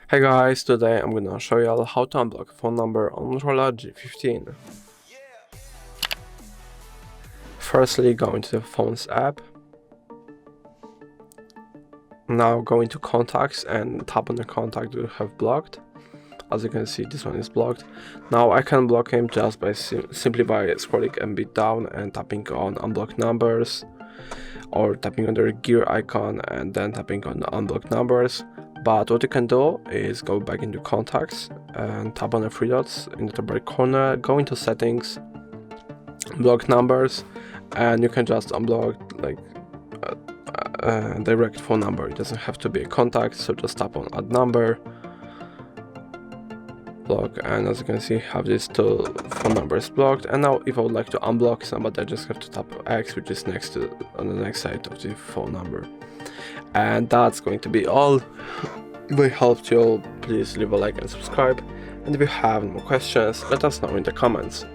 Hey guys, today I'm gonna show you all how to unblock a phone number on MOTOROLA G15. Firstly, go into the phone's app. Now go into contacts and tap on the contact you have blocked. As you can see, this one is blocked. Now I can block him just by simply by scrolling a bit down and tapping on unblock numbers, or tapping on the gear icon and then tapping on the unblock numbers. But what you can do is go back into contacts and tap on the three dots in the top right corner, go into settings, block numbers, and you can just unblock like direct phone number. It doesn't have to be a contact, so just tap on add number, block, and as you can see, have these two phone numbers blocked. And now if I would like to unblock somebody, I just have to tap X, which is next to on the next side of the phone number. And that's going to be all. If I helped you, please leave a like and subscribe, and if you have more questions, let us know in the comments.